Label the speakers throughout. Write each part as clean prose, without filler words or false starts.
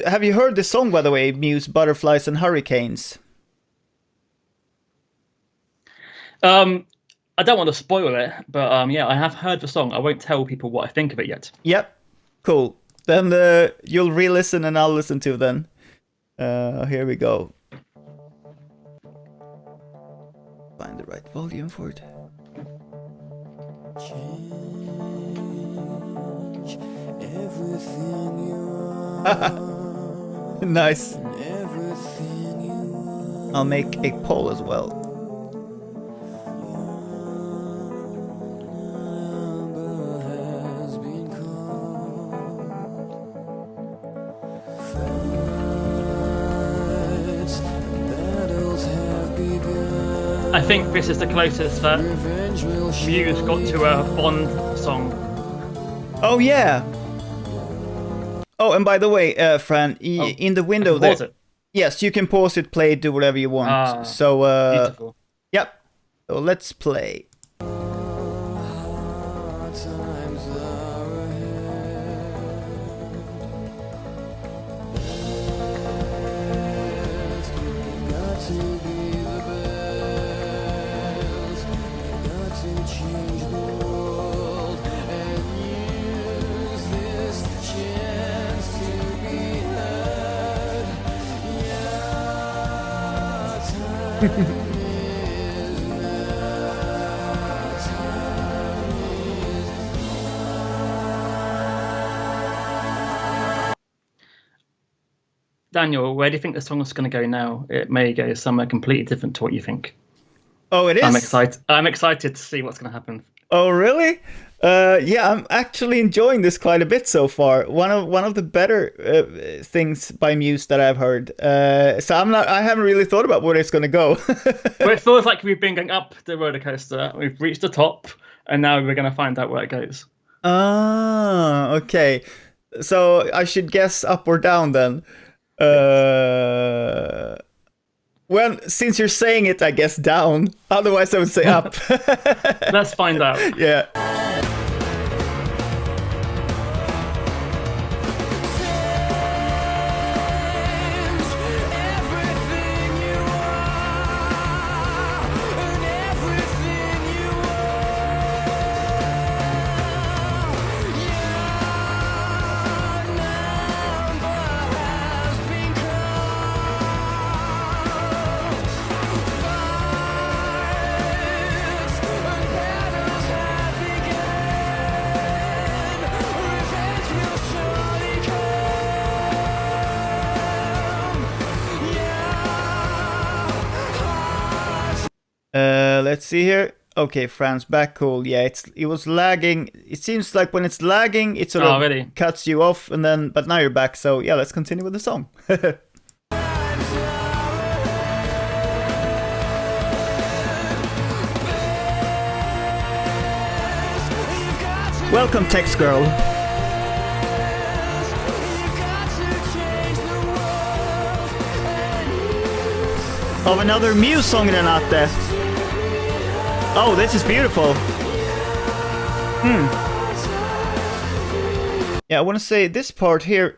Speaker 1: Have you heard the song, by the way, Muse, Butterflies and Hurricanes?
Speaker 2: Um, I don't want to spoil it, but yeah, I have heard the song. I won't tell people what I think of it yet.
Speaker 1: Yep. Cool. Then you'll re-listen and I'll listen to then. Here we go. Find the right volume for it. Change everything you are. Nice. I'll make a poll as well.
Speaker 2: I think this is the closest that Muse got to a Bond song.
Speaker 1: Oh yeah. Oh, and by the way, Fran, in the window there.
Speaker 2: It.
Speaker 1: Yes, you can pause it, play it, do whatever you want. So
Speaker 2: beautiful.
Speaker 1: Yep. So let's play.
Speaker 2: Daniel, where do you think the song is going to go now? It may go somewhere completely different to what you think.
Speaker 1: Oh, it is?
Speaker 2: I'm excited to see what's going to happen.
Speaker 1: Oh, really? Yeah, I'm actually enjoying this quite a bit so far. One of the better things by Muse that I've heard. So I haven't really thought about where it's gonna go.
Speaker 2: Well, it feels like we've been going up the roller coaster. We've reached the top, and now we're gonna find out where it goes.
Speaker 1: Ah, okay. So I should guess up or down then. Well, since you're saying it, I guess down. Otherwise, I would say up.
Speaker 2: Let's find out.
Speaker 1: Yeah. Let's see here. Okay, Fran's back. Cool. Yeah, it was lagging. It seems like when it's lagging, it sort of
Speaker 2: really?
Speaker 1: cuts you off, and then. But now you're back. So yeah, let's continue with the song. Welcome, Text Girl. Of another Muse song den ute. Oh, this is beautiful. Yeah, I want to say this part here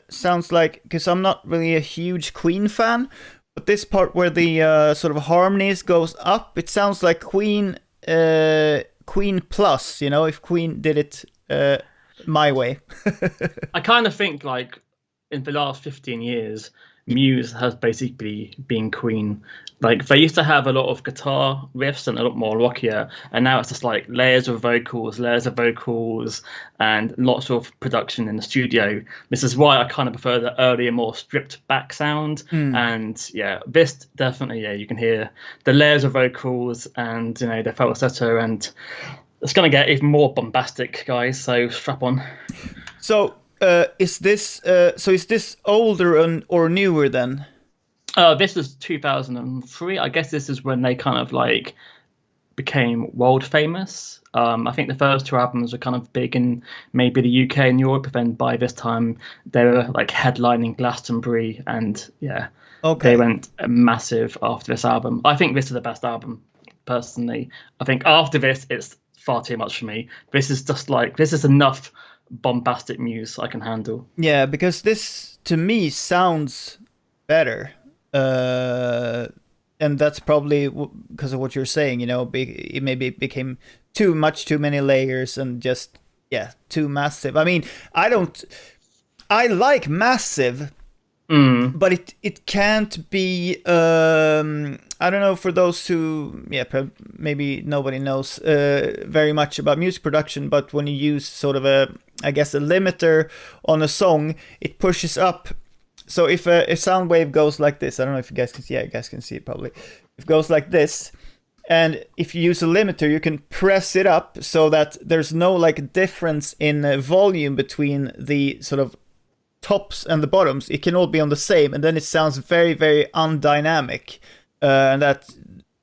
Speaker 1: sounds like, because I'm not really a huge Queen fan, but this part where the sort of harmonies goes up, it sounds like Queen Plus, you know, if Queen did it my way.
Speaker 2: I kind of think like in the last 15 years, Muse has basically been Queen. Like they used to have a lot of guitar riffs and a lot more rockier, and now it's just like layers of vocals, and lots of production in the studio. This is why I kind of prefer the earlier, more stripped back sound. And yeah, this definitely, yeah, you can hear the layers of vocals and, you know, the falsetto, and it's gonna get even more bombastic, guys. So strap on.
Speaker 1: So. Is this older or newer then?
Speaker 2: This was 2003. I guess this is when they kind of like became world famous. I think the first two albums were kind of big in maybe the UK and Europe, but then by this time they were like headlining Glastonbury, and yeah, they went massive after this album. I think this is the best album, personally. I think after this, it's far too much for me. This is enough bombastic Muse I can handle.
Speaker 1: Yeah, because this to me sounds better. And that's probably because of what you're saying, it maybe became too many layers and just, too massive. I mean, I like massive, but it can't be, I don't know, for those who, maybe nobody knows very much about music production, but when you use sort of a limiter on a song, it pushes up. So if a sound wave goes like this, I don't know if you guys can see, you guys can see it probably. If it goes like this, and if you use a limiter, you can press it up so that there's no like difference in volume between the sort of tops and the bottoms. It can all be on the same, and then it sounds very, very undynamic. And that's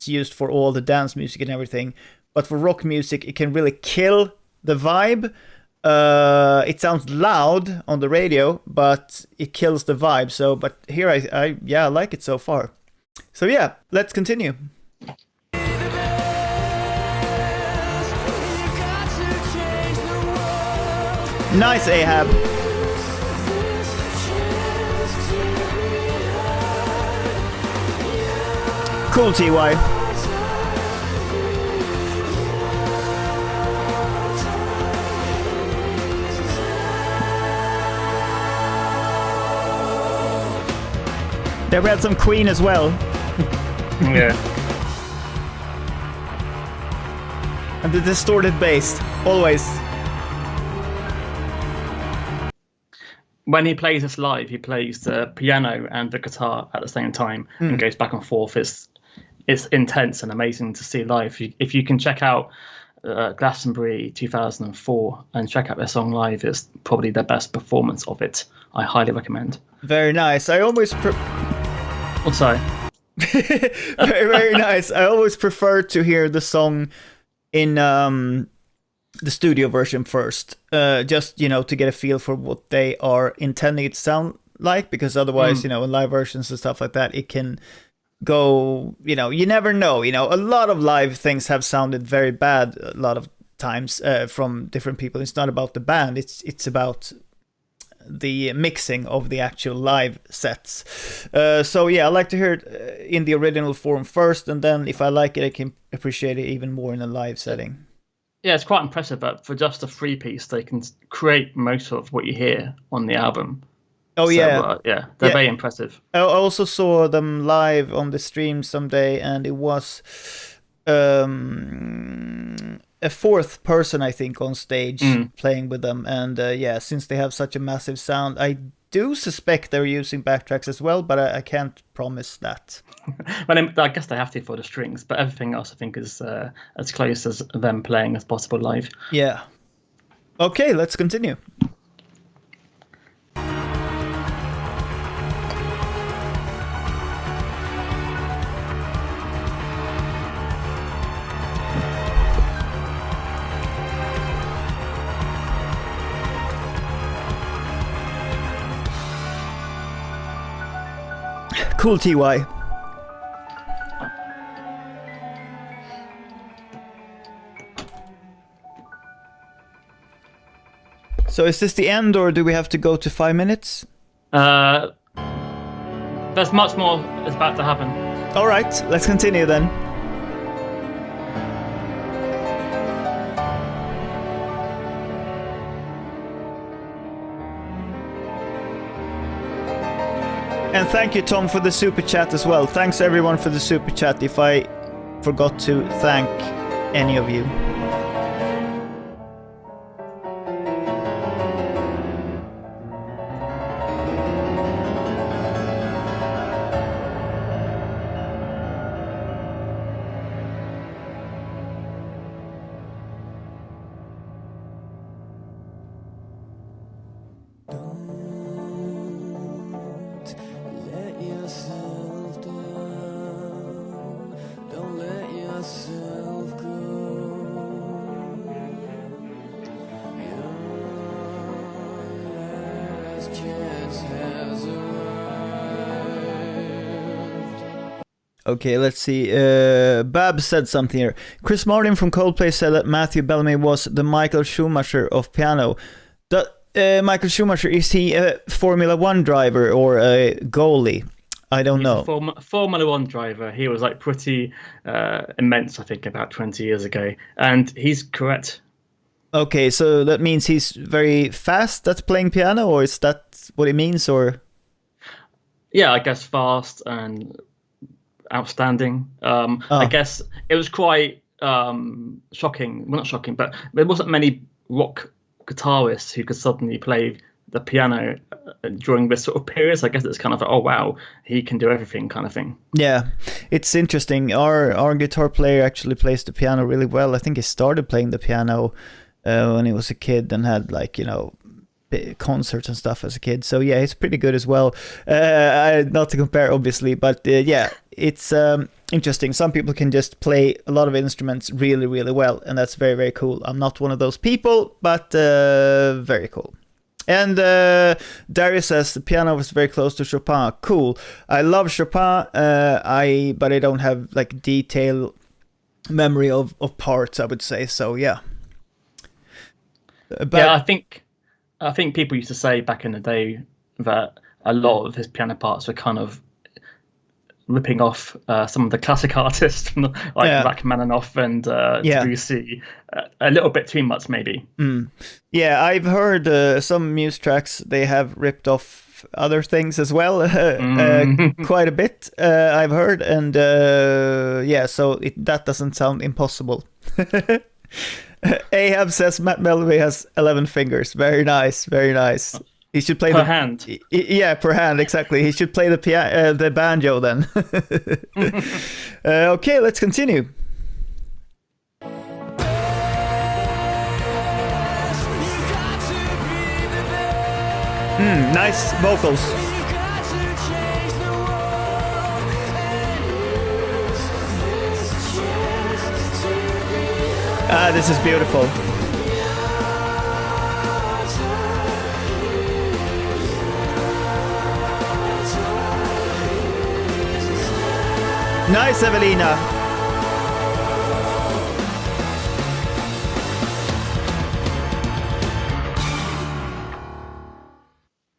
Speaker 1: used for all the dance music and everything. But for rock music, it can really kill the vibe. It sounds loud on the radio, but it kills the vibe. So, but here I like it so far. So yeah, let's continue. Nice, Ahab. Cool, TY. There we had some Queen as well.
Speaker 2: Yeah.
Speaker 1: And the distorted bass, always.
Speaker 2: When he plays this live, he plays the piano and the guitar at the same time and goes back and forth. It's intense and amazing to see live. If you can check out Glastonbury 2004 and check out their song live, it's probably their best performance of it. I highly recommend.
Speaker 1: Very nice. I always...
Speaker 2: Oh, sorry.
Speaker 1: Very, very nice. I always prefer to hear the song in the studio version first, just to get a feel for what they are intending it to sound like, because otherwise, in live versions and stuff like that, it can go, you never know. A lot of live things have sounded very bad a lot of times from different people. It's not about the band, it's about the mixing of the actual live sets. So yeah, I like to hear it in the original form first, and then if I like it, I can appreciate it even more in a live setting.
Speaker 2: Yeah, it's quite impressive, but for just a 3-piece, they can create most of what you hear on the album.
Speaker 1: Oh, so,
Speaker 2: they're very impressive.
Speaker 1: I also saw them live on the stream someday, and it was a fourth person, I think, on stage playing with them. And since they have such a massive sound, I do suspect they're using backtracks as well, but I can't promise that.
Speaker 2: Well, I guess they have to for the strings, but everything else I think is as close as them playing as possible live.
Speaker 1: Yeah. Okay, let's continue. Cool, TY. So is this the end, or do we have to go to 5 minutes?
Speaker 2: There's much more is about to happen.
Speaker 1: All right, let's continue then. And thank you, Tom, for the super chat as well. Thanks everyone for the super chat if I forgot to thank any of you. Okay, let's see. Bab said something here. Chris Martin from Coldplay said that Matthew Bellamy was the Michael Schumacher of piano. Michael Schumacher, is he a Formula One driver or a goalie? I don't know.
Speaker 2: Formula One driver. He was like pretty immense, I think, about 20 years ago. And he's correct.
Speaker 1: Okay, so that means he's very fast at playing piano, or is that what it means, or?
Speaker 2: Yeah, I guess fast and outstanding. I guess it was quite shocking. Well, not shocking, but there wasn't many rock guitarists who could suddenly play the piano during this sort of period. So I guess it's kind of like, oh wow, he can do everything kind of thing.
Speaker 1: Yeah, it's interesting. Our guitar player actually plays the piano really well. I think he started playing the piano when he was a kid and had like, concerts and stuff as a kid. So yeah, he's pretty good as well. Not to compare, obviously, but yeah, it's interesting. Some people can just play a lot of instruments really, really well, and that's very, very cool. I'm not one of those people, but very cool. And Darius says the piano was very close to Chopin. Cool. I love Chopin. But I don't have like detailed memory of parts, I would say. So yeah. But
Speaker 2: yeah, I think people used to say back in the day that a lot of his piano parts were kind of ripping off some of the classic artists, like Rachmaninoff and Debussy, a little bit too much, maybe.
Speaker 1: Yeah, I've heard some Muse tracks, they have ripped off other things as well, quite a bit, I've heard, and so that doesn't sound impossible. Ahab says Matt Melvey has 11 fingers. Very nice, very nice. He should play
Speaker 2: per hand.
Speaker 1: Yeah, per hand, exactly. He should play the banjo then. Okay, let's continue. Nice vocals. This is beautiful. Nice, Evelina.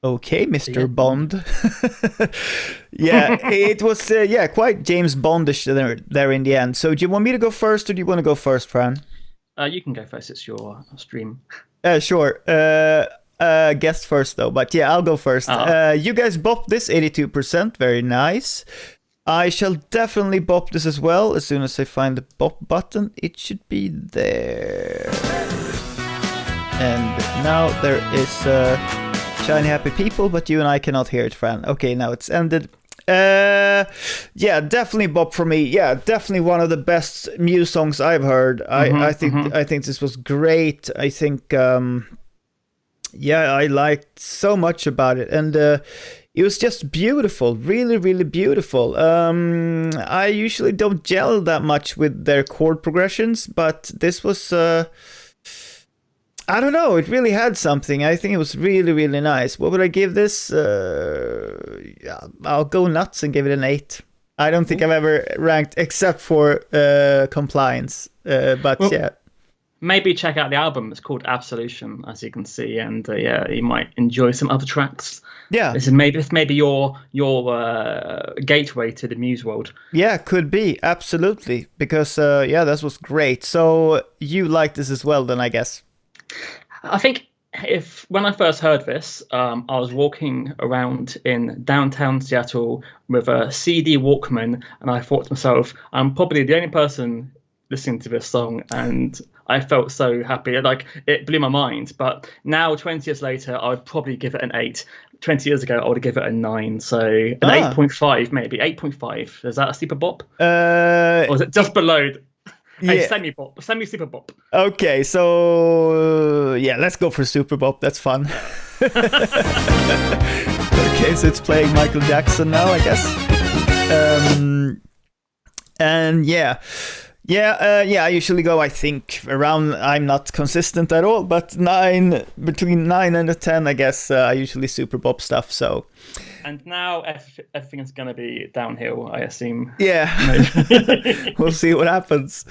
Speaker 1: Okay, Mr. Bond. Yeah, it was quite James Bondish there in the end. So do you want me to go first, or do you want to go first, Fran?
Speaker 2: You can go first. It's your stream.
Speaker 1: Sure. Guest first, though. But yeah, I'll go first. You guys bopped this 82%. Very nice. I shall definitely bop this as well. As soon as I find the bop button, it should be there. And now there is shiny happy people, but you and I cannot hear it, Fran. Okay, now it's ended. Yeah, definitely bop for me. Yeah, definitely one of the best Muse songs I've heard. I think this was great. I think I liked so much about it, and it was just beautiful, really, really beautiful. I usually don't gel that much with their chord progressions, but this was I don't know, it really had something. I think it was really, really nice. What would I give this? I'll go nuts and give it an 8. I don't think I've ever ranked except for Compliance. But yeah.
Speaker 2: Maybe check out the album. It's called Absolution, as you can see. And you might enjoy some other tracks. Yeah. This is maybe your gateway to the Muse world.
Speaker 1: Yeah, could be. Absolutely. Because, that was great. So you liked this as well then, I guess.
Speaker 2: I think when I first heard this, I was walking around in downtown Seattle with a CD Walkman, and I thought to myself, I'm probably the only person listening to this song, and I felt so happy. Like, it blew my mind. But now, 20 years later, I would probably give it an 8. 20 years ago, I would give it a 9. So an 8.5, maybe 8.5. Is that a super bop? Or is it just below? Yeah. Semi super bop.
Speaker 1: Okay, so let's go for super bop. That's fun. Okay, so it's playing Michael Jackson now, I guess. And I usually go, I think, around, I'm not consistent at all, but between 9 and a 10, I guess. I usually super bop stuff, so.
Speaker 2: And now everything is going to be downhill, I assume.
Speaker 1: Yeah. We'll see what happens.